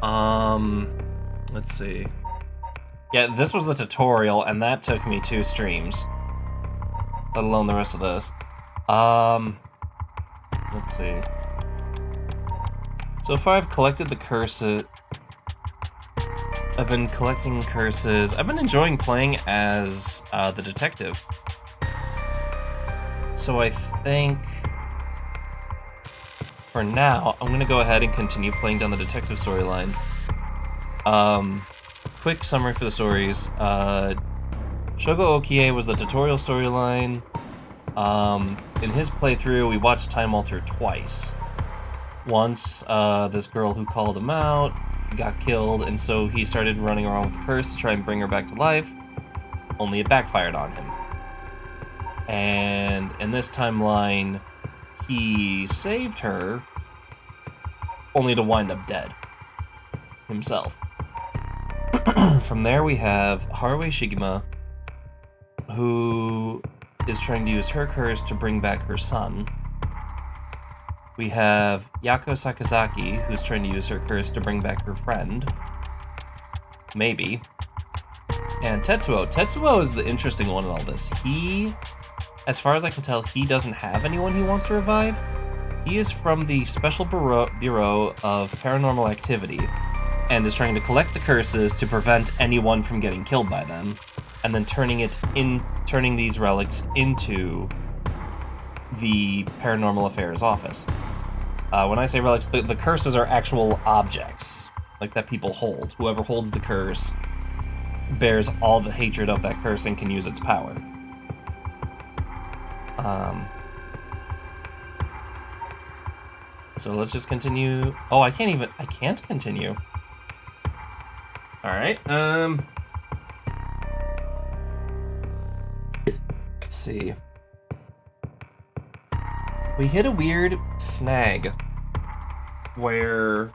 Let's see. Yeah, this was the tutorial, and that took me 2 streams. Let alone the rest of this. Let's see. So far I've collected the curses. I've been collecting curses. I've been enjoying playing as the detective. So I think for now, I'm gonna go ahead and continue playing down the detective storyline. Quick summary for the stories. Shogo Okie was the tutorial storyline. In his playthrough, we watched Time Alter twice. Once, this girl who called him out got killed, and so he started running around with the curse to try and bring her back to life, only it backfired on him. And in this timeline, he saved her, only to wind up dead himself. From there we have Haruhi Shigema, who is trying to use her curse to bring back her son. We have Yako Sakazaki, who's trying to use her curse to bring back her friend. Maybe. And Tetsuo. Tetsuo is the interesting one in all this. He, as far as I can tell, he doesn't have anyone he wants to revive. He is from the Special Bureau of Paranormal Activity, and is trying to collect the curses to prevent anyone from getting killed by them, and then turning these relics into the Paranormal Affairs office. When I say relics, the curses are actual objects, like that people hold. Whoever holds the curse bears all the hatred of that curse and can use its power. So let's just continue. Oh, I can't continue. Alright, let's see. We hit a weird snag where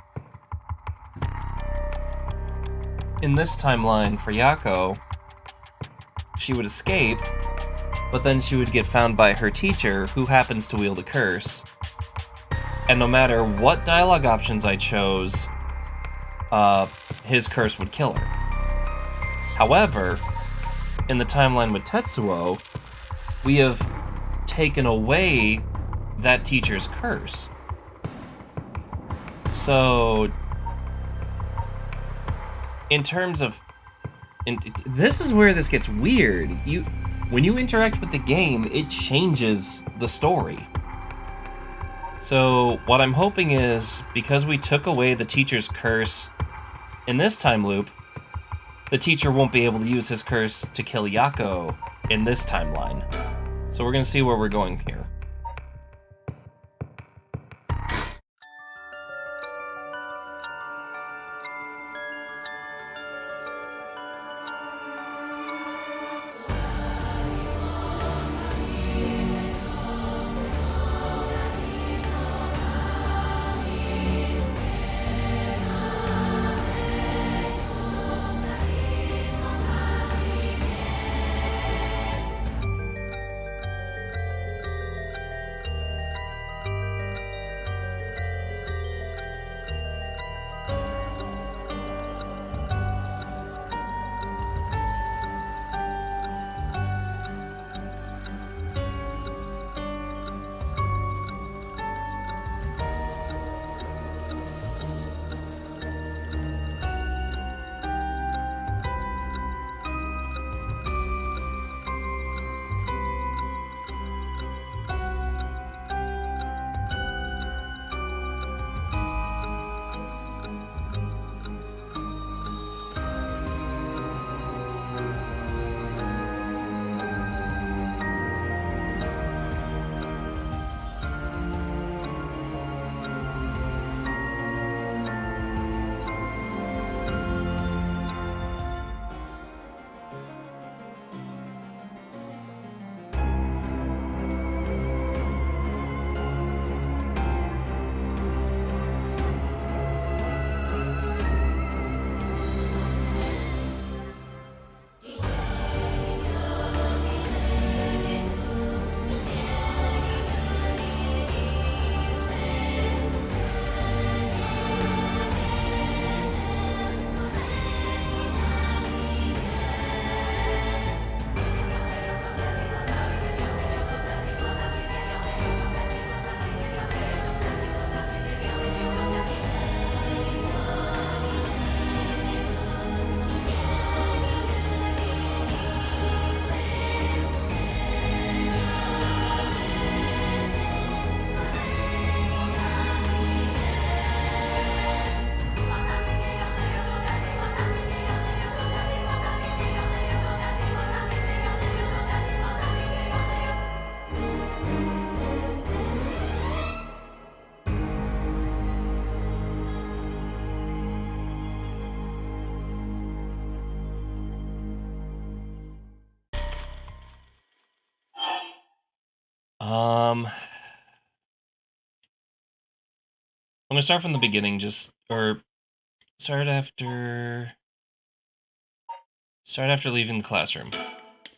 in this timeline for Yako, she would escape, but then she would get found by her teacher, who happens to wield a curse. And no matter what dialogue options I chose, his curse would kill her. However, in the timeline with Tetsuo, we have taken away that teacher's curse. So, in terms of... this is where this gets weird. When you interact with the game, it changes the story. So, what I'm hoping is, because we took away the teacher's curse in this time loop, the teacher won't be able to use his curse to kill Yako in this timeline. So we're gonna see where we're going here. I'm gonna start from the beginning, start after leaving the classroom.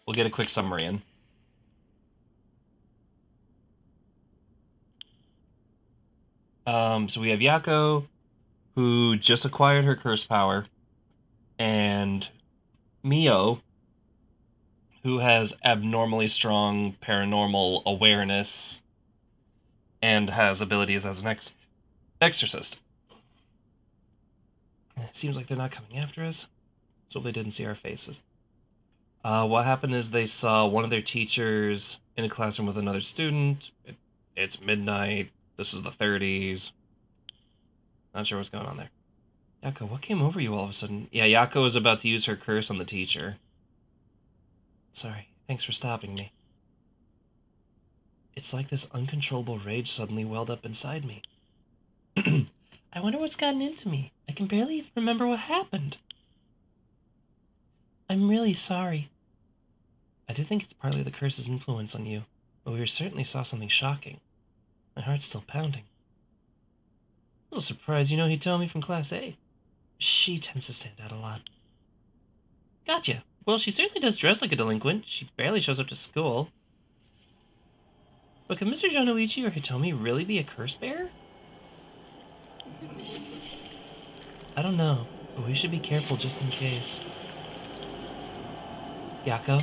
We'll get a quick summary in. So we have Yako, who just acquired her curse power, and Mio, who has abnormally strong paranormal awareness and has abilities as an exorcist. Seems like they're not coming after us, so they didn't see our faces. What happened is they saw one of their teachers in a classroom with another student. It's midnight. This is the 30s. Not sure what's going on there. Yako, what came over you all of a sudden? Yeah, Yako is about to use her curse on the teacher. Sorry, thanks for stopping me. It's like this uncontrollable rage suddenly welled up inside me. I wonder what's gotten into me. I can barely even remember what happened. I'm really sorry. I do think it's partly the curse's influence on you, but we certainly saw something shocking. My heart's still pounding. A little surprised, he told me from Class A. She tends to stand out a lot. Gotcha. Well, she certainly does dress like a delinquent. She barely shows up to school. But could Mr. Jonoichi or Hitomi really be a curse bearer? I don't know, but we should be careful just in case. Yako?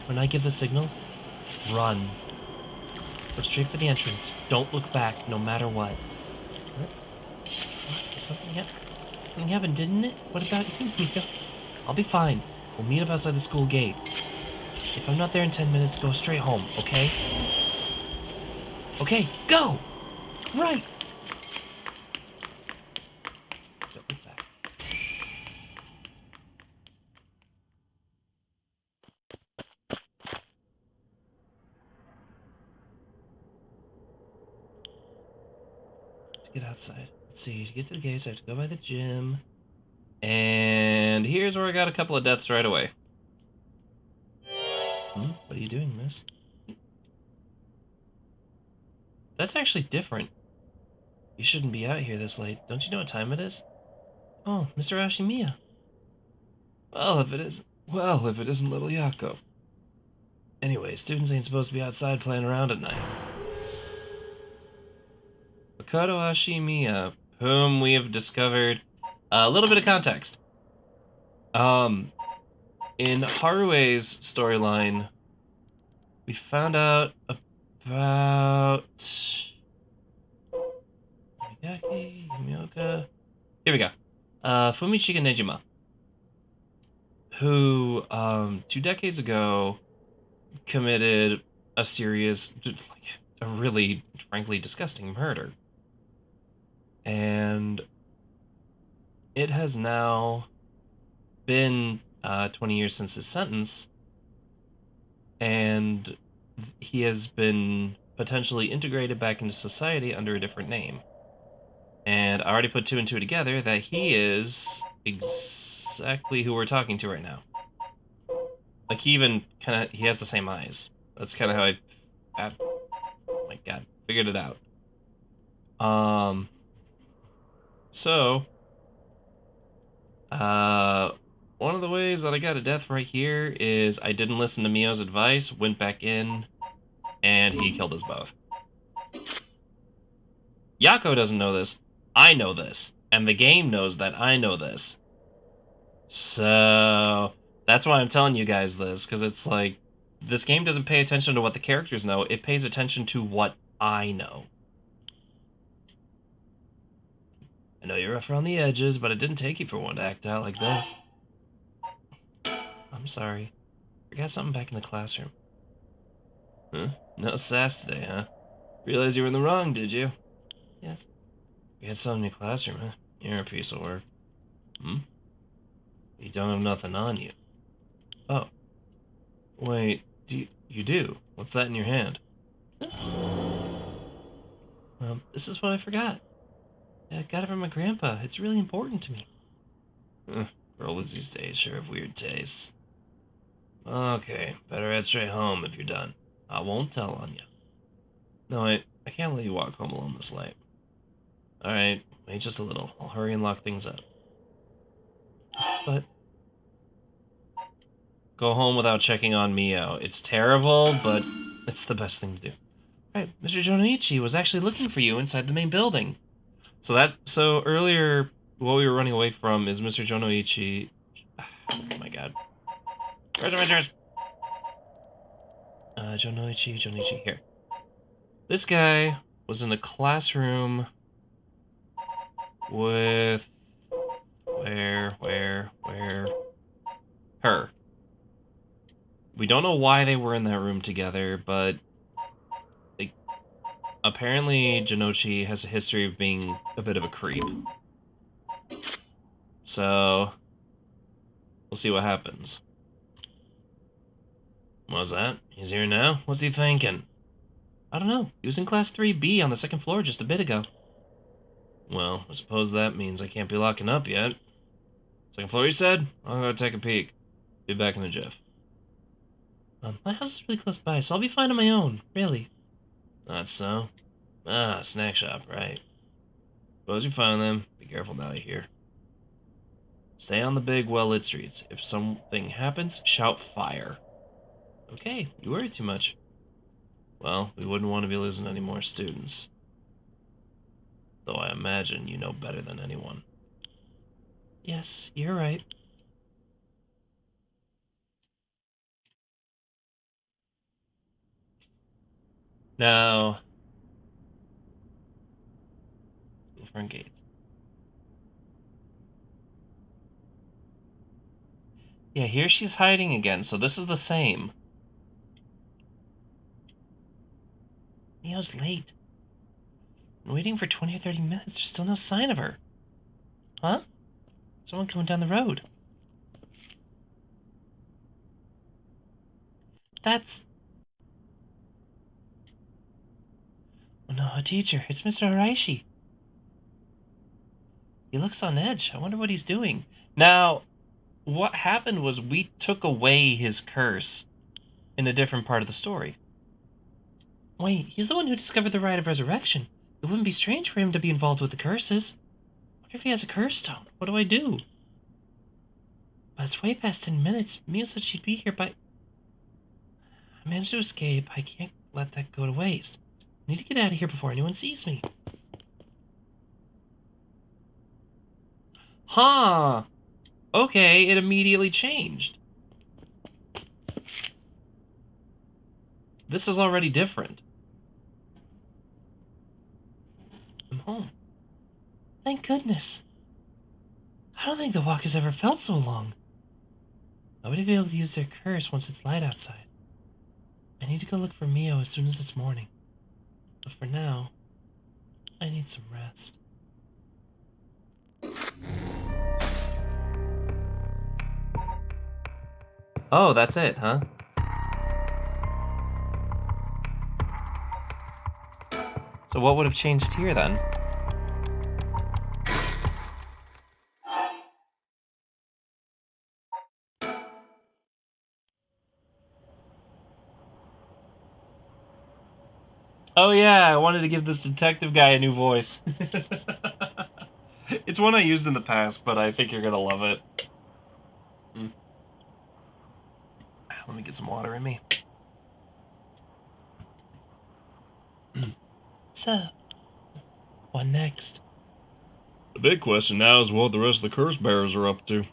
When I give the signal, run. Go straight for the entrance. Don't look back, no matter what. What? Something happened, didn't it? What about you, Mika? I'll be fine. We'll meet up outside the school gate. If I'm not there in 10 minutes, go straight home, okay? Okay, go! Right! Don't look back. Let's get outside. Let's see, to get to the gates, I have to go by the gym. And here's where I got a couple of deaths right away. What are you doing, miss? That's actually different. You shouldn't be out here this late. Don't you know what time it is? Oh, Mr. Ashimiya. Well, if it isn't little Yako. Anyway, students ain't supposed to be outside playing around at night. Makoto Ashimiya, whom we have discovered a little bit of context. In Harue's storyline, we found out about Miyake, Yumioka. Here we go. Fumichika Nejima, who 2 decades ago committed a serious, a really, frankly, disgusting murder. And it has now been 20 years since his sentence, and he has been potentially integrated back into society under a different name. And I already put 2 and 2 together that he is exactly who we're talking to right now. Like, he even he has the same eyes. That's kind of how oh my god, figured it out. So, one of the ways that I got a death right here is I didn't listen to Mio's advice, went back in, and he killed us both. Yako doesn't know this. I know this. And the game knows that I know this. So, that's why I'm telling you guys this, because it's like, this game doesn't pay attention to what the characters know, it pays attention to what I know. I know you're rough around the edges, but it didn't take you for one to act out like this. I'm sorry. Forgot something back in the classroom. Huh? No sass today, huh? Realize you were in the wrong, did you? Yes. You had something in your classroom, huh? You're a piece of work. You don't have nothing on you. Oh. Wait, you do? What's that in your hand? This is what I forgot. I got it from my grandpa. It's really important to me. Girls these days sure have weird tastes. Okay, better head straight home if you're done. I won't tell on you. No, I can't let you walk home alone this late. Alright, wait just a little. I'll hurry and lock things up. But go home without checking on Mio. It's terrible, but it's the best thing to do. Right, Mr. Jonichi was actually looking for you inside the main building. So earlier, what we were running away from is Mr. Jonichi. Oh my god. Where's the pictures? Jonichi, here. This guy was in a classroom with where her. We don't know why they were in that room together, but like apparently Jonichi has a history of being a bit of a creep. So we'll see what happens. What's that? He's here now? What's he thinking? I don't know. He was in class 3B on the second floor just a bit ago. Well, I suppose that means I can't be locking up yet. Second floor, you said? I'll go take a peek. Be back in a jiff. My house is really close by, so I'll be fine on my own, really. Not so. Ah, snack shop, right. Suppose you find them. Be careful now you're here. Stay on the big, well-lit streets. If something happens, shout fire. Okay, you worry too much. Well, we wouldn't want to be losing any more students. Though I imagine you know better than anyone. Yes, you're right. Now, front gates. Yeah, here she's hiding again, so this is the same. Neo's late. I'm waiting for 20 or 30 minutes. There's still no sign of her. Huh? Someone coming down the road. That's... Oh no, a teacher. It's Mr. Araishi. He looks on edge. I wonder what he's doing. Now, what happened was we took away his curse in a different part of the story. Wait, he's the one who discovered the rite of resurrection. It wouldn't be strange for him to be involved with the curses. What if he has a curse stone? What do I do? But it's way past 10 minutes. Mia said she'd be here by... I managed to escape. I can't let that go to waste. I need to get out of here before anyone sees me. Huh. Okay, it immediately changed. This is already different. I'm home. Thank goodness. I don't think the walk has ever felt so long. Nobody will be able to use their curse once it's light outside. I need to go look for Mio as soon as it's morning. But for now, I need some rest. Oh, that's it, huh? So what would have changed here then? Oh yeah, I wanted to give this detective guy a new voice. It's one I used in the past, but I think you're gonna love it. Let me get some water in me. So, what next? The big question now is what the rest of the curse bearers are up to.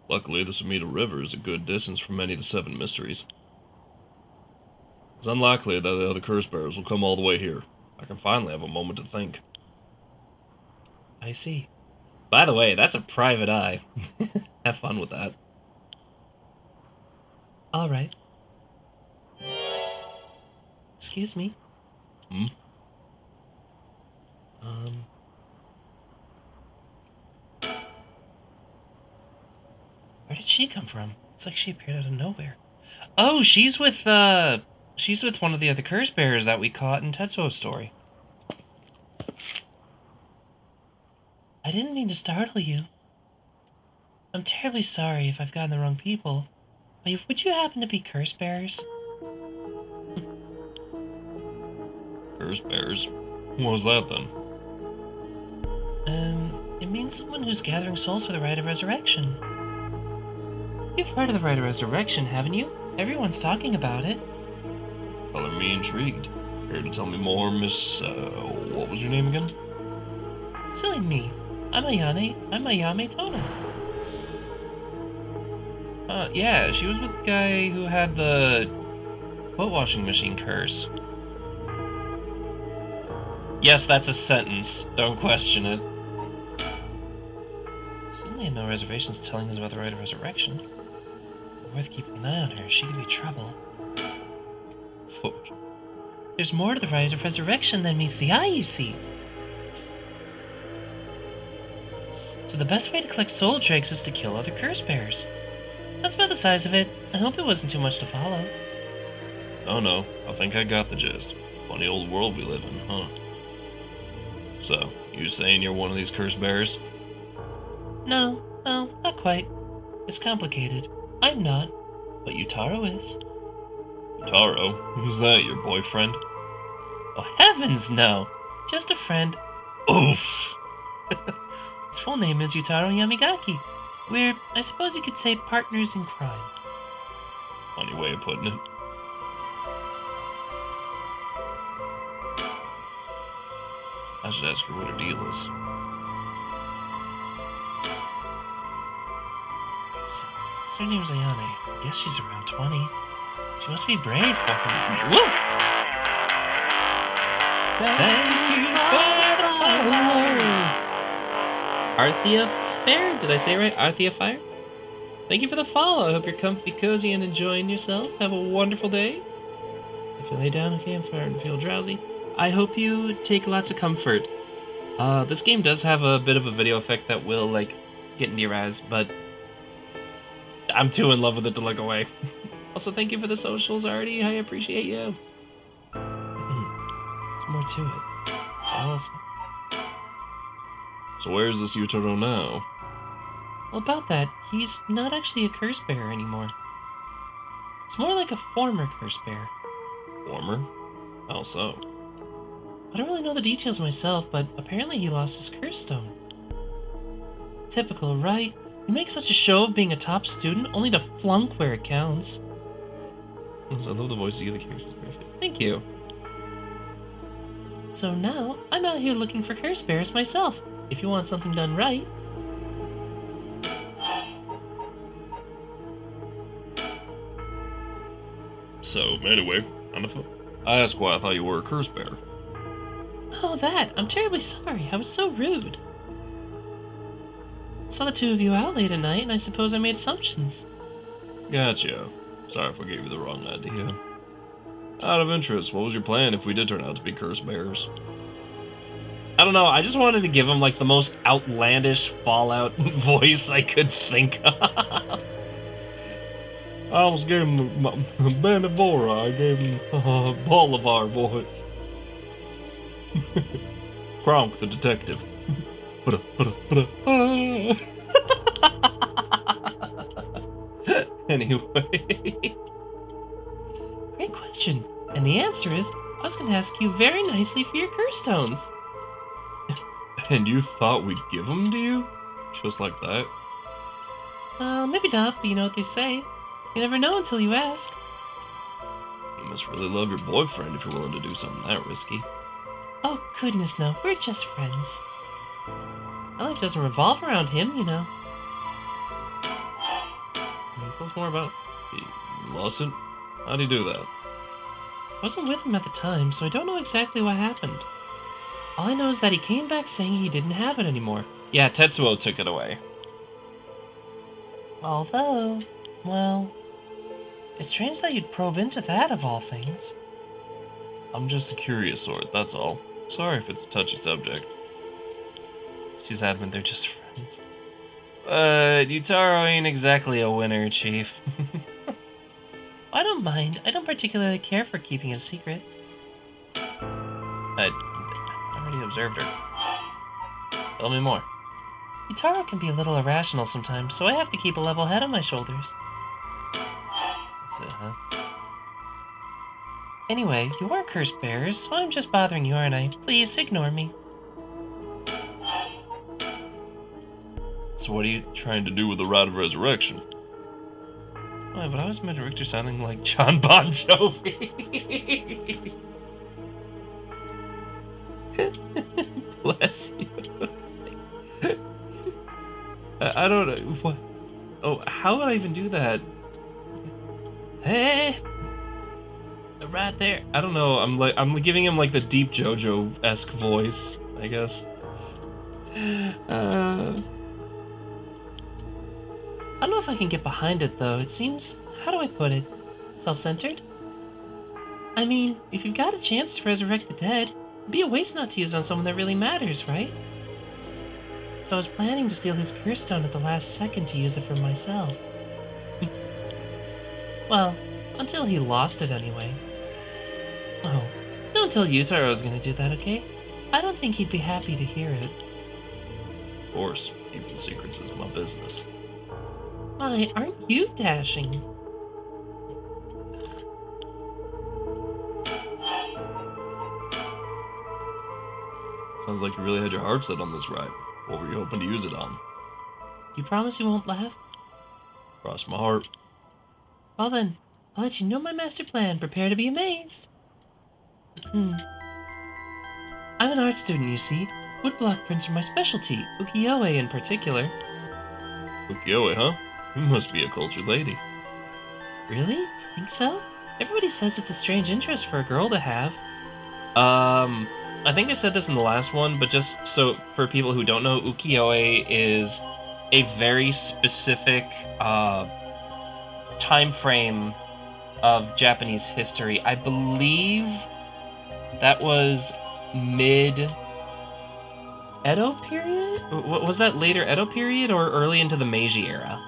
Luckily, the Sumida River is a good distance from many of the 7 mysteries. It's unlikely that the other curse bearers will come all the way here. I can finally have a moment to think. I see. By the way, that's a private eye. Have fun with that. Alright. Excuse me. Hmm? Where did she come from? It's like she appeared out of nowhere. Oh, she's with one of the other curse bearers that we caught in Tetsuo's story. I didn't mean to startle you. I'm terribly sorry if I've gotten the wrong people. Would you happen to be curse bearers? Curse bearers? What was that then? It means someone who's gathering souls for the rite of resurrection. You've heard of the rite of resurrection, haven't you? Everyone's talking about it. Color me intrigued. Care to tell me more, Miss, what was your name again? Silly me. I'm Ayame Tono. Yeah, she was with the guy who had the foot washing machine curse. Yes, that's a sentence. Don't question it. Certainly had no reservations telling us about the rite of resurrection. Worth keeping an eye on her. She could be trouble. Foot. There's more to the rite of resurrection than meets the eye, you see. So the best way to collect soul drakes is to kill other curse bearers. That's about the size of it. I hope it wasn't too much to follow. Oh no, I think I got the gist. Funny old world we live in, huh? So, you saying you're one of these curse bearers? No, not quite. It's complicated. I'm not, but Yutaro is. Yutaro? Who's that, your boyfriend? Oh heavens no! Just a friend. Oof! His full name is Yutaro Yamagaki. We're, I suppose you could say, partners in crime. Funny way of putting it. I should ask her what her deal is. Her name's Ayane. I guess she's around 20. She must be brave walking. Whoa! Thank you for the follow! Arthea Fair? Did I say it right? Arthea Fire? Thank you for the follow. I hope you're comfy, cozy, and enjoying yourself. Have a wonderful day. If you lay down a campfire and feel drowsy, I hope you take lots of comfort. This game does have a bit of a video effect that will, like, get into your eyes, but I'm too in love with it to look away. Also, thank you for the socials, Artie. I appreciate you. There's more to it. Awesome. So where's this Yutaro now? Well, about that, he's not actually a curse bearer anymore. It's more like a former curse bearer. Former? How so? I don't really know the details myself, but apparently he lost his curse stone. Typical, right? You make such a show of being a top student, only to flunk where it counts. I love the voice of the characters. Thank you. So now, I'm out here looking for curse bearers myself, if you want something done right. So, anyway, I asked why I thought you were a curse bearer. Oh, that! I'm terribly sorry. I was so rude. I saw the two of you out late at night, and I suppose I made assumptions. Gotcha. Sorry if I gave you the wrong idea. Out of interest, what was your plan if we did turn out to be curse bearers? I don't know, I just wanted to give him, like, the most outlandish Fallout voice I could think of. I almost gave him Bandivora, I gave him Bolivar voice. Kronk the detective. Anyway. Great question. And the answer is, I was going to ask you very nicely for your curse stones. And you thought we'd give them to you? Just like that? Maybe not, but you know what they say. You never know until you ask. You must really love your boyfriend if you're willing to do something that risky. Oh, goodness no. We're just friends. My life doesn't revolve around him, you know. Tell us more about... He lost it? How'd he do that? I wasn't with him at the time, so I don't know exactly what happened. All I know is that he came back saying he didn't have it anymore. Yeah, Tetsuo took it away. Although, well, it's strange that you'd probe into that of all things. I'm just a curious sort, that's all. Sorry if it's a touchy subject. She's adamant they're just friends. Yutaro ain't exactly a winner, Chief. I don't mind. I don't particularly care for keeping it a secret. I already observed her. Tell me more. Yutaro can be a little irrational sometimes, so I have to keep a level head on my shoulders. That's it, huh? Anyway, you are curse bearers, so I'm just bothering you, aren't I? Please ignore me. So what are you trying to do with the rite of resurrection? Oh, but I was meant Richter sounding like John Bon Jovi. Bless you. I don't know what. Oh, how would I even do that? Hey, right there. I don't know. I'm giving him like the deep JoJo-esque voice, I guess. I don't know if I can get behind it though. It seems, how do I put it? Self-centered? I mean, if you've got a chance to resurrect the dead, it'd be a waste not to use it on someone that really matters, right? So I was planning to steal his curse stone at the last second to use it for myself. Well, until he lost it anyway. Oh, don't tell Yutaro I was gonna do that, okay? I don't think he'd be happy to hear it. Of course, keeping secrets is my business. Why, aren't you dashing? Sounds like you really had your heart set on this rite. What were you hoping to use it on? You promise you won't laugh? Cross my heart. Well then, I'll let you know my master plan. Prepare to be amazed. I'm an art student, you see. Woodblock prints are my specialty, ukiyo-e in particular. Ukiyo-e, huh? You must be a cultured lady. Really? Do you think so? Everybody says it's a strange interest for a girl to have. I think I said this in the last one, but just so for people who don't know, ukiyo-e is a very specific time frame of Japanese history. I believe that was mid Edo period? Was that later Edo period or early into the Meiji era?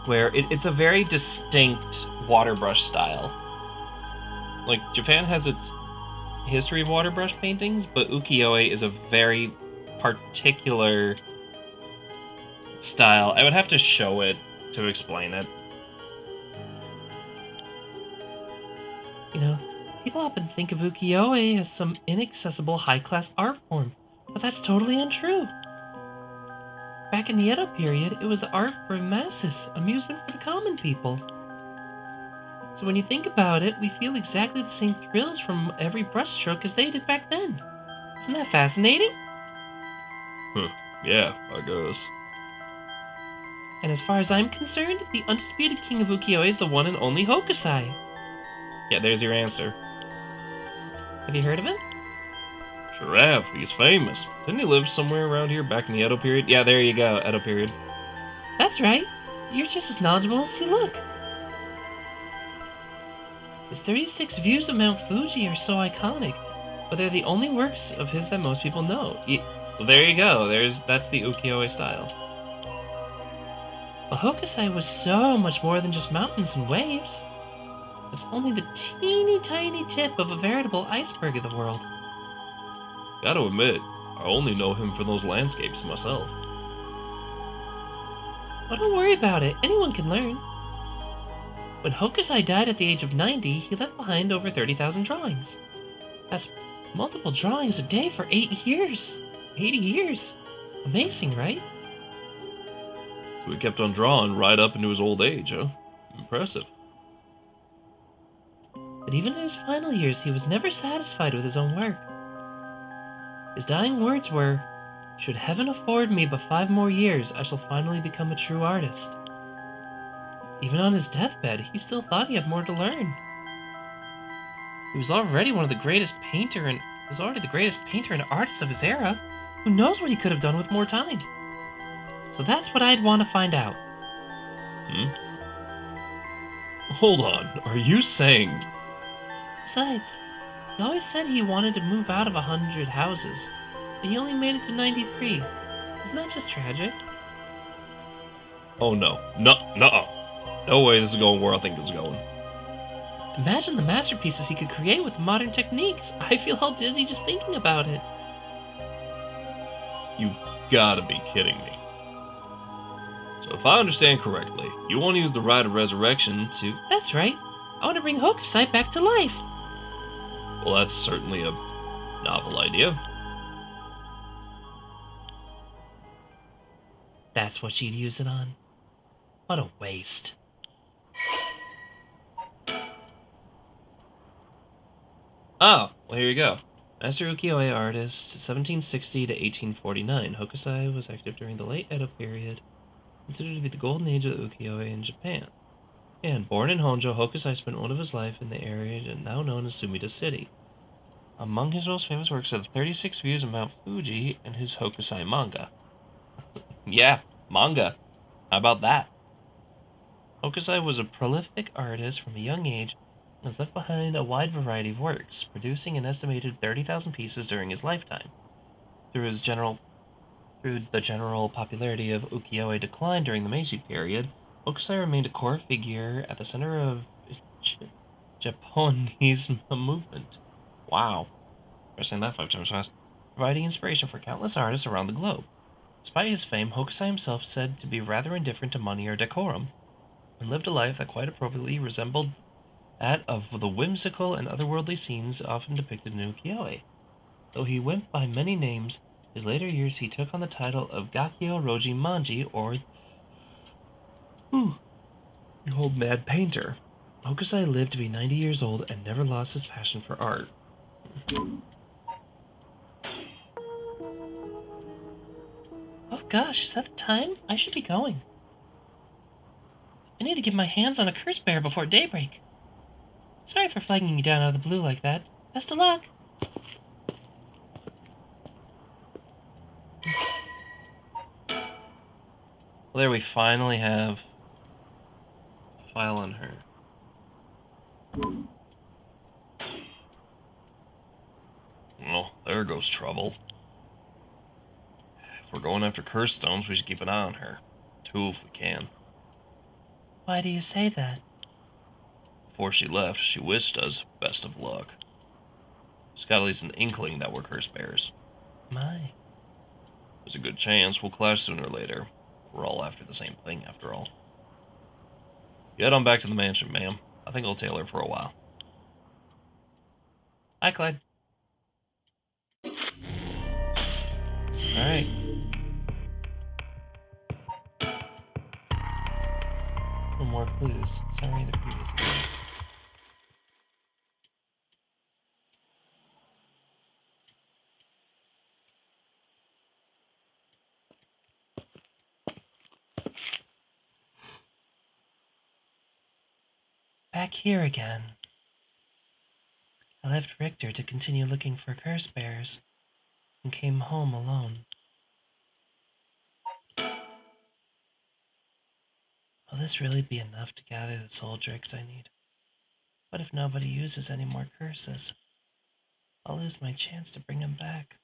Where it's a very distinct water brush style. Like, Japan has its history of water brush paintings, but ukiyo-e is a very particular style. I would have to show it to explain it. You know, people often think of ukiyo-e as some inaccessible high-class art form, but that's totally untrue. Back in the Edo period, it was the art for masses, amusement for the common people. So when you think about it, we feel exactly the same thrills from every brushstroke as they did back then. Isn't that fascinating? Yeah, I guess. And as far as I'm concerned, the undisputed king of ukiyo-e is the one and only Hokusai. Yeah, there's your answer. Have you heard of him? Sure have. He's famous. Didn't he live somewhere around here back in the Edo period? Yeah, there you go, Edo period. That's right. You're just as knowledgeable as you look. His 36 views of Mount Fuji are so iconic, but they're the only works of his that most people know. Well, there you go. That's the ukiyo-e style. But Hokusai was so much more than just mountains and waves. It's only the teeny tiny tip of a veritable iceberg of the world. Gotta admit, I only know him for those landscapes myself. Well, don't worry about it. Anyone can learn. When Hokusai died at the age of 90, he left behind over 30,000 drawings. That's multiple drawings a day for 8 years. 80 years. Amazing, right? So he kept on drawing right up into his old age, huh? Impressive. But even in his final years, he was never satisfied with his own work. His dying words were, "Should heaven afford me but 5 more years, I shall finally become a true artist." Even on his deathbed, he still thought he had more to learn. He was already the greatest painter and artist of his era. Who knows what he could have done with more time? So that's what I'd want to find out. Hold on, are you saying... Besides, he always said he wanted to move out of 100 houses, but he only made it to 93. Isn't that just tragic? Oh no. Nuh-uh. No way this is going where I think it's going. Imagine the masterpieces he could create with modern techniques. I feel all dizzy just thinking about it. You've gotta be kidding me. So if I understand correctly, you want to use the rite of resurrection to... That's right. I want to bring Hokusai back to life. Well, that's certainly a novel idea. That's what she'd use it on. What a waste. Oh, well, here you go. Master ukiyo-e artist, 1760 to 1849. Hokusai was active during the late Edo period, considered to be the golden age of ukiyo-e in Japan. And born in Honjo, Hokusai spent one of his life in the area now known as Sumida City. Among his most famous works are the 36 Views of Mount Fuji and his Hokusai manga. Yeah, manga. How about that? Hokusai was a prolific artist from a young age and has left behind a wide variety of works, producing an estimated 30,000 pieces during his lifetime. Through the general popularity of ukiyo-e decline during the Meiji period, Hokusai remained a core figure at the center of Japanese movement. Wow. We're saying that 5 times fast. Providing inspiration for countless artists around the globe. Despite his fame, Hokusai himself said to be rather indifferent to money or decorum, and lived a life that quite appropriately resembled that of the whimsical and otherworldly scenes often depicted in ukiyo-e. Though he went by many names, in his later years he took on the title of Gakyo Roji Manji, or the old mad painter. Hokusai lived to be 90 years old and never lost his passion for art. Oh gosh, is that the time? I should be going. I need to get my hands on a curse bear before daybreak. Sorry for flagging you down out of the blue like that. Best of luck. Well, there we finally have a file on her. Well, there goes trouble. If we're going after curse stones, we should keep an eye on her. 2 if we can. Why do you say that? Before she left, she wished us best of luck. She's got at least an inkling that we're curse bears. My. There's a good chance we'll clash sooner or later. We're all after the same thing, after all. Get on back to the mansion, ma'am. I think I'll tail her for a while. Hi, Clyde. Alright. No more clues. Sorry, the previous events. Back here again. I left Richter to continue looking for curse bears and came home alone. Will this really be enough to gather the soul drakes I need? What if nobody uses any more curses? I'll lose my chance to bring them back.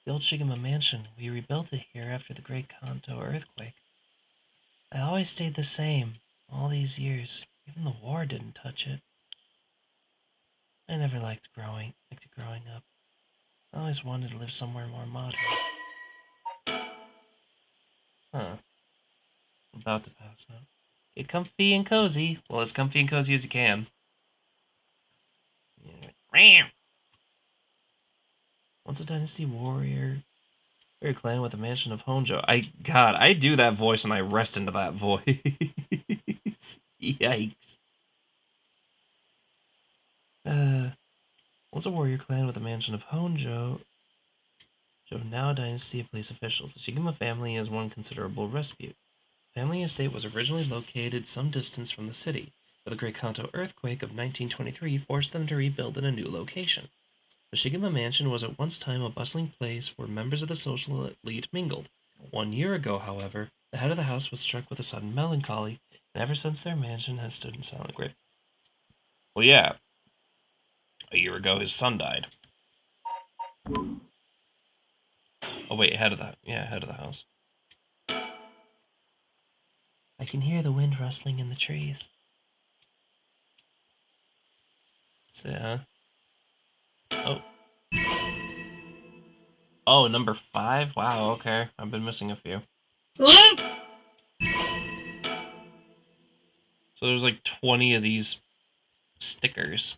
The old Shigema mansion, we rebuilt it here after the Great Kanto earthquake. I always stayed the same all these years. Even the war didn't touch it. I never liked growing up. I always wanted to live somewhere more modern. Huh. About to pass out. Get comfy and cozy. Well, as comfy and cozy as you can. Yeah. Once a dynasty warrior clan with a mansion of Honjo. I do that voice and I rest into that voice. Yikes. Once a warrior clan with a mansion of Honjo. Now a dynasty of police officials. The Shigema family has won considerable respite. The family estate was originally located some distance from the city, but the Great Kanto earthquake of 1923 forced them to rebuild in a new location. The Shigema mansion was at one time a bustling place where members of the social elite mingled. 1 year ago, however, the head of the house was struck with a sudden melancholy, and ever since their mansion has stood in silent grief. Well, yeah. A year ago, his son died. Oh wait, head of the house. I can hear the wind rustling in the trees. So, yeah. Oh. Oh, number 5? Wow, okay. I've been missing a few. So there's like 20 of these stickers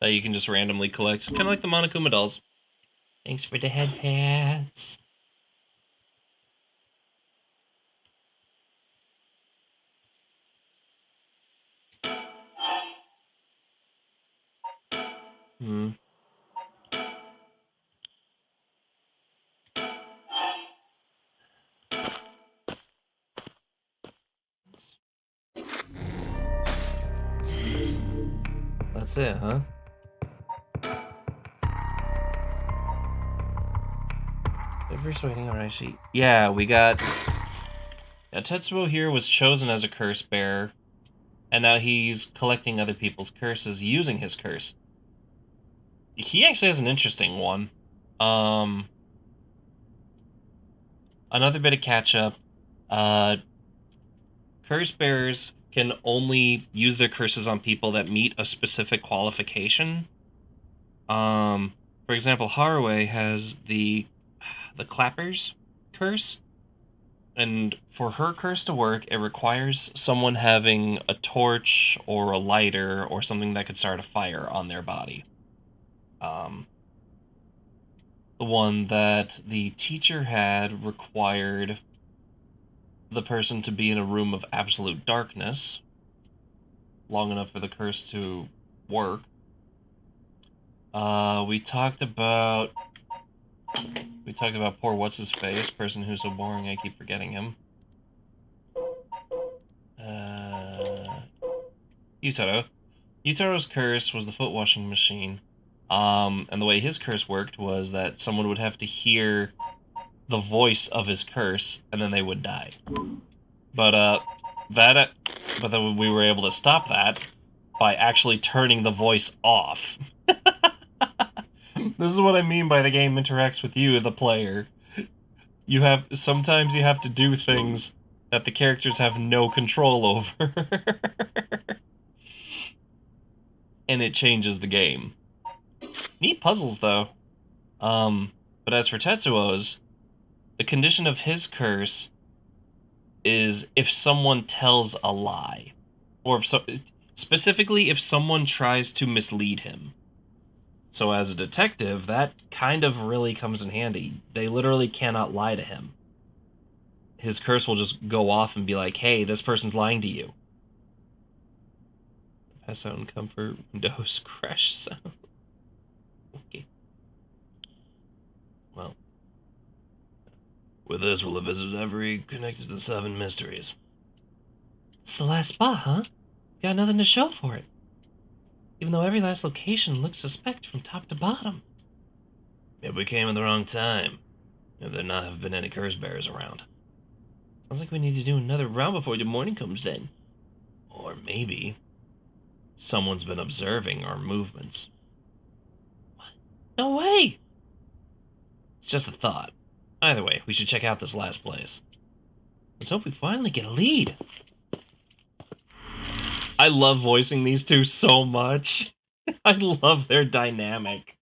that you can just randomly collect. Kind of like the Monokuma dolls. Thanks for the head pats. Hmm. That's it, huh? Everybody's waiting on ice sheet. Yeah, we got... Yeah, Tetsuo here was chosen as a curse bearer, and now he's collecting other people's curses using his curse. He actually has an interesting one. Another bit of catch-up. Curse bearers can only use their curses on people that meet a specific qualification. For example, Haruwe has the Clapper's curse, and for her curse to work, it requires someone having a torch or a lighter or something that could start a fire on their body. The one that the teacher had required the person to be in a room of absolute darkness long enough for the curse to work. We talked about poor what's his face, person who's so boring I keep forgetting him. Yutaro. Yutaro's curse was the foot washing machine. And the way his curse worked was that someone would have to hear the voice of his curse, and then they would die. But then we were able to stop that by actually turning the voice off. This is what I mean by the game interacts with you, the player. Sometimes you have to do things that the characters have no control over. And it changes the game. Neat puzzles, though. But as for Tetsuo's, the condition of his curse is if someone tells a lie. Or specifically if someone tries to mislead him. So as a detective, that kind of really comes in handy. They literally cannot lie to him. His curse will just go off and be like, hey, this person's lying to you. Pass out in comfort, Windows crash sound. Okay. Well. With this, we'll have visited every connected to the 7 mysteries. It's the last spot, huh? Got nothing to show for it. Even though every last location looks suspect from top to bottom. Maybe we came in the wrong time. If there not have been any curse bearers around. Sounds like we need to do another round before the morning comes then. Or maybe someone's been observing our movements. What? No way! It's just a thought. Either way, we should check out this last place. Let's hope we finally get a lead. I love voicing these two so much. I love their dynamic.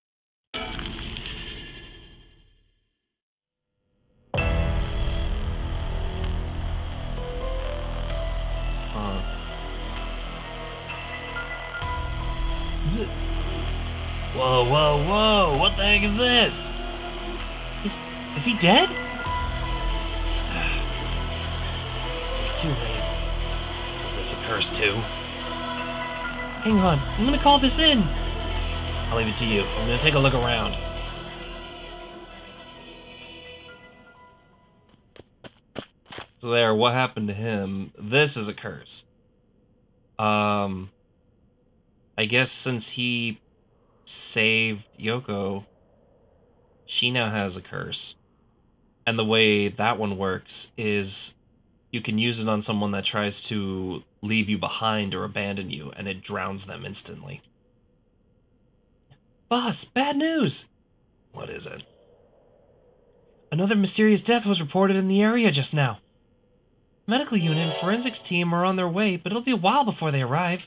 Whoa, whoa, whoa! What the heck is this? Is he dead? Too late. Was this a curse too? Hang on, I'm gonna call this in. I'll leave it to you. I'm gonna take a look around. So there, what happened to him? This is a curse. I guess since he saved Yoko, she now has a curse. And the way that one works is you can use it on someone that tries to leave you behind or abandon you, and it drowns them instantly. Boss, bad news! What is it? Another mysterious death was reported in the area just now. Medical unit and forensics team are on their way, but it'll be a while before they arrive.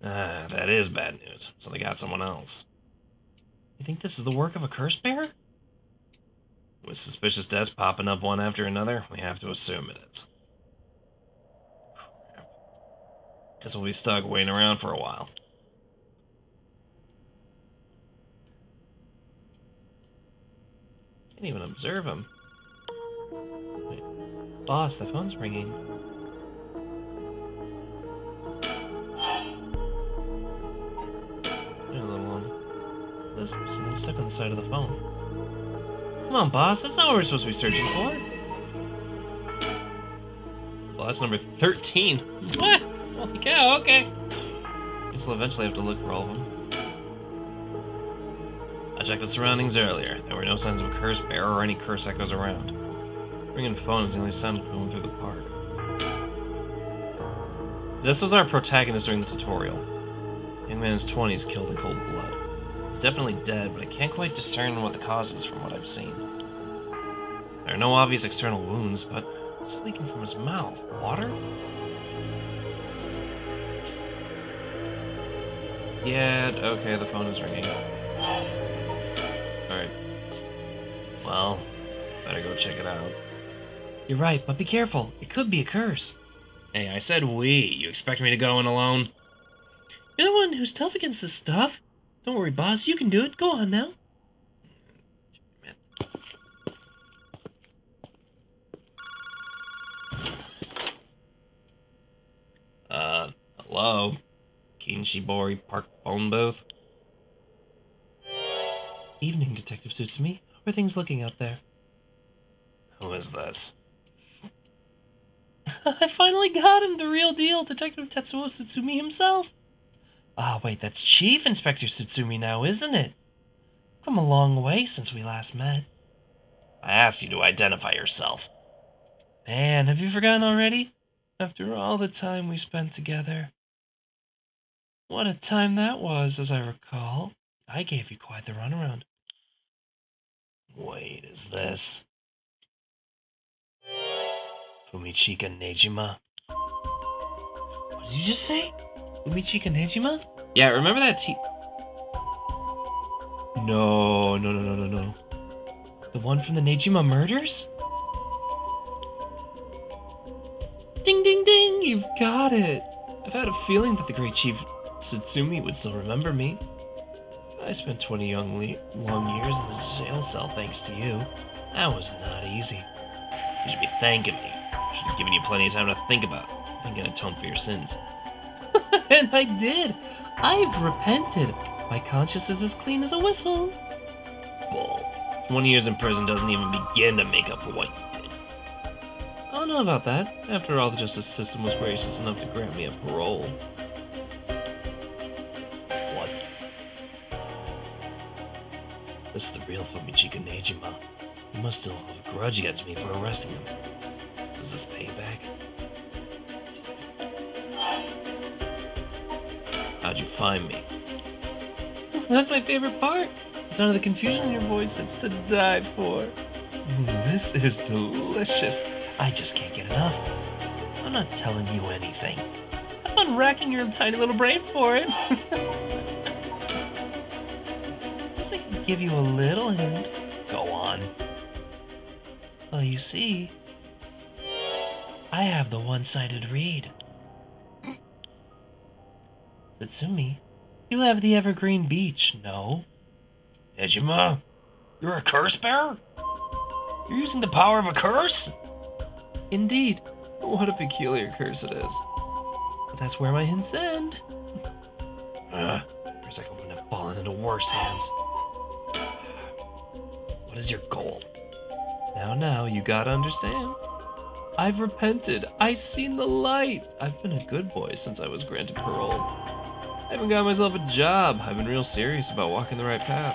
That is bad news. So they got someone else. You think this is the work of a curse bearer? With suspicious deaths popping up one after another, we have to assume it is. Guess we'll be stuck waiting around for a while. Can't even observe him. Wait. Boss, the phone's ringing. There's a little one. There's something stuck on the side of the phone. Come on, boss, that's not what we're supposed to be searching for. Well, that's number 13. Holy cow, okay. Guess we'll eventually have to look for all of them. I checked the surroundings earlier. There were no signs of a curse bearer or any curse echoes around. Ringing phone is the only sound going through the park. This was our protagonist during the tutorial. Young man in his 20s killed in cold blood. He's definitely dead, but I can't quite discern what the cause is from what I've seen. There are no obvious external wounds, but what's leaking from his mouth? Water? Yeah, okay, the phone is ringing. Alright. Well, better go check it out. You're right, but be careful. It could be a curse. Hey, I said we. You expect me to go in alone? You're the one who's tough against this stuff. Don't worry, boss. You can do it. Go on now. Hello? Kinshibori Park phone booth? Evening, Detective Tsutsumi. How are things looking out there? Who is this? I finally got him, the real deal, Detective Tetsuo Tsutsumi himself. Ah, wait, that's Chief Inspector Tsutsumi now, isn't it? Come a long way since we last met. I asked you to identify yourself. Man, have you forgotten already? After all the time we spent together. What a time that was, as I recall. I gave you quite the runaround. Wait, is this... Fumichika Nejima? What did you just say? Fumichika Nejima? Yeah, remember that No. The one from the Nejima murders? Ding ding ding, you've got it. I've had a feeling that the great Chief Tsutsumi would still remember me. I spent 20 long years in a jail cell thanks to you. That was not easy. You should be thanking me. I should have given you plenty of time to think about it. Think and atone for your sins. And I did. I've repented. My conscience is as clean as a whistle. Bull. 20 years in prison doesn't even begin to make up for what you did. I don't know about that. After all, the justice system was gracious enough to grant me a parole. What? This is the real Fumichika Nejima. You must still have a grudge against me for arresting him. Is this payback? How'd you find me? That's my favorite part. The sound of the confusion in your voice, it's to die for. This is delicious. I just can't get enough. I'm not telling you anything. Have fun racking your tiny little brain for it. Guess I can give you a little hint. Go on. Well, you see, I have the one-sided read. Tsutsumi, you have the Evergreen Beach, no? Nejima, you're a curse bearer? You're using the power of a curse? Indeed. What a peculiar curse it is. But that's where my hints end. Feels like I wouldn't have fallen into worse hands. What is your goal? Now, you gotta understand. I've repented. I've seen the light. I've been a good boy since I was granted parole. I haven't got myself a job. I've been real serious about walking the right path.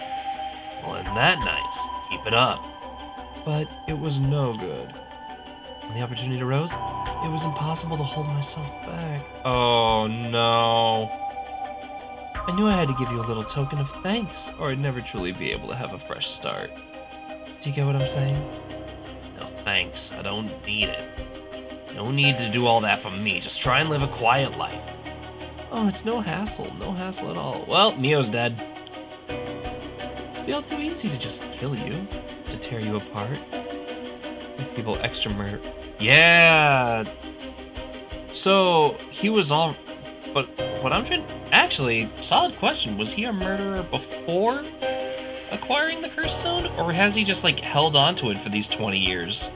Well, isn't that nice? Keep it up. But it was no good. When the opportunity arose, it was impossible to hold myself back. Oh, no. I knew I had to give you a little token of thanks, or I'd never truly be able to have a fresh start. Do you get what I'm saying? No, thanks. I don't need it. No need to do all that for me. Just try and live a quiet life. Oh, it's no hassle. No hassle at all. Well, Mio's dead. be all too easy to just kill you, to tear you apart, make people extra murder. Yeah. So he was all, but what I'm trying. Actually, solid question. Was he a murderer before acquiring the cursed stone, or has he just like held on to it for these 20 years?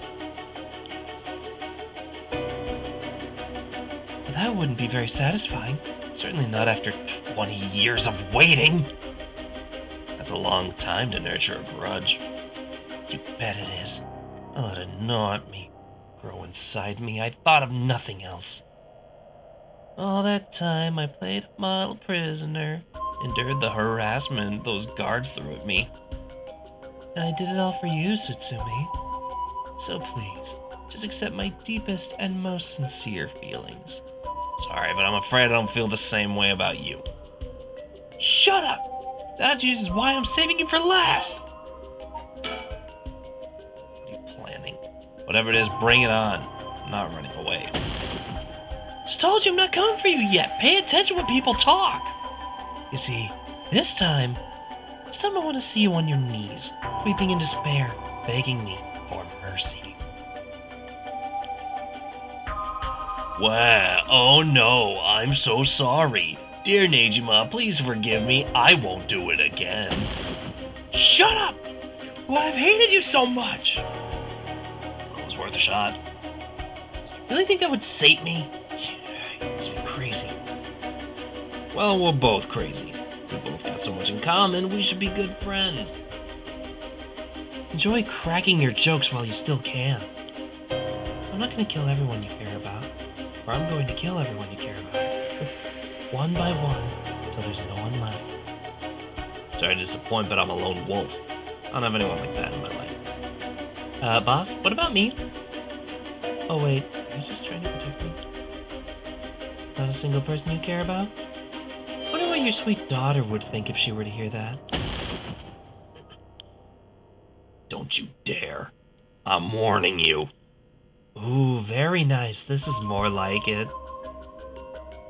That wouldn't be very satisfying. Certainly not after 20 years of waiting. That's a long time to nurture a grudge. You bet it is. I let it gnaw at me, grow inside me. I thought of nothing else. All that time I played a model prisoner, endured the harassment those guards threw at me. And I did it all for you, Tsutsumi. So please, just accept my deepest and most sincere feelings. Sorry, but I'm afraid I don't feel the same way about you. Shut up! That is why I'm saving you for last! What are you planning? Whatever it is, bring it on. I'm not running away. Just told you I'm not coming for you yet. Pay attention when people talk. You see, this time I want to see you on your knees, weeping in despair, begging me for mercy. Wow, oh no, I'm so sorry. Dear Nejima, please forgive me. I won't do it again. Shut up! Well, I've hated you so much. It was worth a shot. Really think that would sate me? You must be crazy. Well, we're both crazy. We both got so much in common, we should be good friends. Enjoy cracking your jokes while you still can. I'm not going to kill everyone you care about, or I'm going to kill everyone you care about. One by one, until there's no one left. Sorry to disappoint, but I'm a lone wolf. I don't have anyone like that in my life. Boss, what about me? Oh wait, are you just trying to protect me? Is that a single person you care about? I wonder what your sweet daughter would think if she were to hear that. Don't you dare. I'm warning you. Ooh, very nice. This is more like it.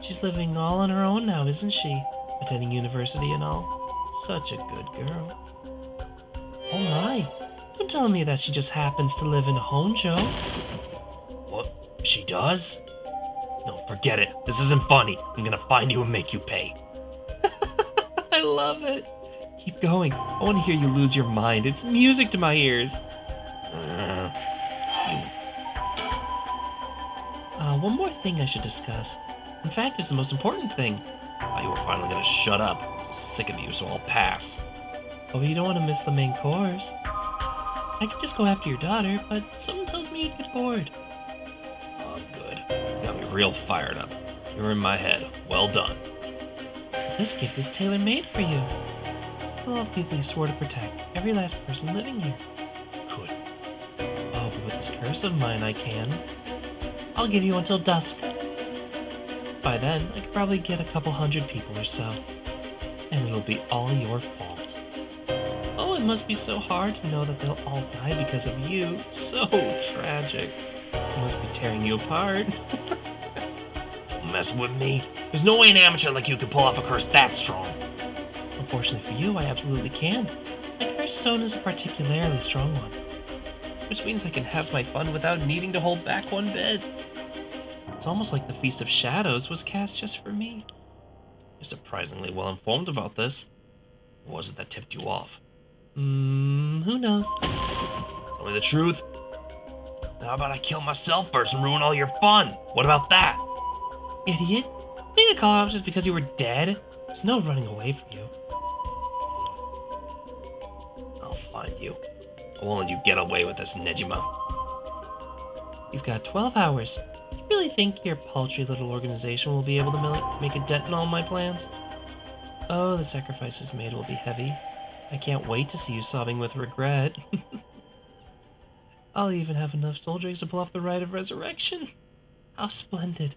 She's living all on her own now, isn't she? Attending university and all. Such a good girl. Oh my. Don't tell me that she just happens to live in Honjo. What? She does? No, forget it. This isn't funny. I'm gonna find you and make you pay. I love it. Keep going. I want to hear you lose your mind. It's music to my ears. One more thing I should discuss. In fact, it's the most important thing. Oh, you were finally gonna shut up. I'm so sick of you, so I'll pass. Oh, but you don't want to miss the main course. I could just go after your daughter, but something tells me you'd get bored. Oh, good. You got me real fired up. You're in my head. Well done. This gift is tailor-made for you. For all the people you swore to protect. Every last person living here. Good. Oh, but with this curse of mine, I can. I'll give you until dusk. By then, I could probably get a couple hundred people or so. And it'll be all your fault. Oh, it must be so hard to know that they'll all die because of you. So tragic. It must be tearing you apart. Don't mess with me. There's no way an amateur like you can pull off a curse that strong. Unfortunately for you, I absolutely can. My curse stone is a particularly strong one. Which means I can have my fun without needing to hold back one bit. It's almost like the Feast of Shadows was cast just for me. You're surprisingly well informed about this. What was it that tipped you off? Who knows? Tell me the truth. Then how about I kill myself first and ruin all your fun? What about that? Idiot. You didn't call out just because you were dead. There's no running away from you. I'll find you. I won't let you get away with this, Nejima. You've got 12 hours. Do you really think your paltry little organization will be able to make a dent in all my plans? Oh, the sacrifices made will be heavy. I can't wait to see you sobbing with regret. I'll even have enough soul drakes to pull off the rite of resurrection. How splendid.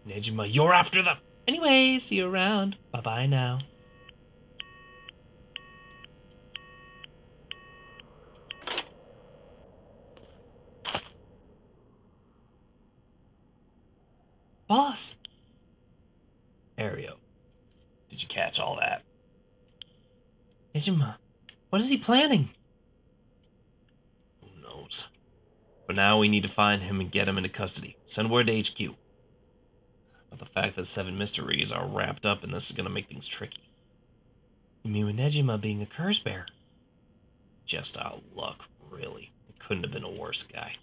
Nejima, you're after them! Anyway, see you around. Bye-bye now. Boss! Ario, did you catch all that? Nejima, What is he planning? Who knows? For now, we need to find him and get him into custody. Send word to HQ. But the fact that 7 mysteries are wrapped up in this is going to make things tricky. You mean with Nejima being a curse bearer? Just out luck, really. It couldn't have been a worse guy.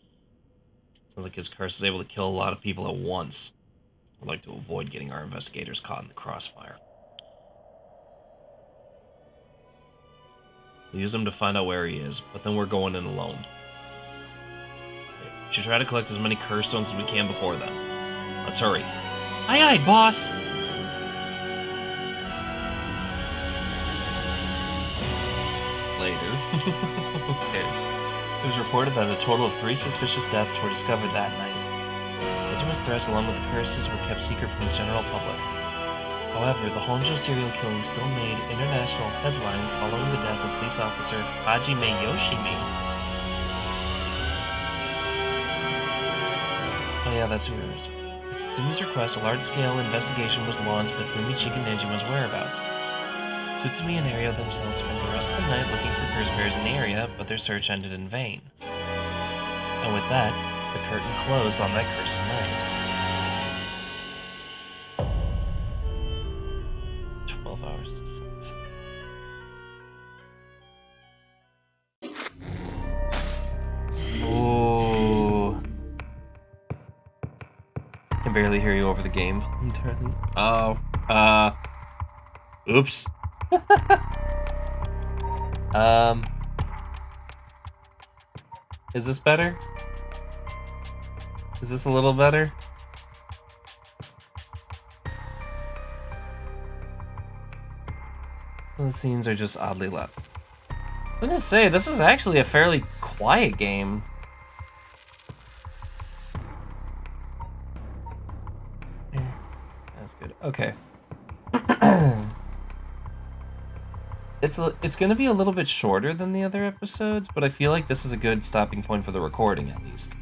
Sounds like his curse is able to kill a lot of people at once. I'd like to avoid getting our investigators caught in the crossfire. We'll use him to find out where he is, but then we're going in alone. We should try to collect as many curse stones as we can before then. Let's hurry. Aye aye, boss! Later. Okay. It was reported that a total of 3 suspicious deaths were discovered that night. Nejima's threats along with the curses were kept secret from the general public. However, the Honjo serial killing still made international headlines following the death of police officer Hajime Yoshimi. Oh yeah, that's who it is. At Tsumi's request, a large-scale investigation was launched of Fumichika Nejima's whereabouts. Tsutsumi and Aria themselves spent the rest of the night looking for curse bearers in the area, but their search ended in vain. And with that, the curtain closed on that cursed night. 12 hours to sunset. Ooh. Can barely hear you over the game entirely. Oh, oops. Is this better? Is this a little better? Some of the scenes are just oddly loud. I was gonna say, this is actually a fairly quiet game. That's good. Okay. It's gonna be a little bit shorter than the other episodes, but I feel like this is a good stopping point for the recording, at least.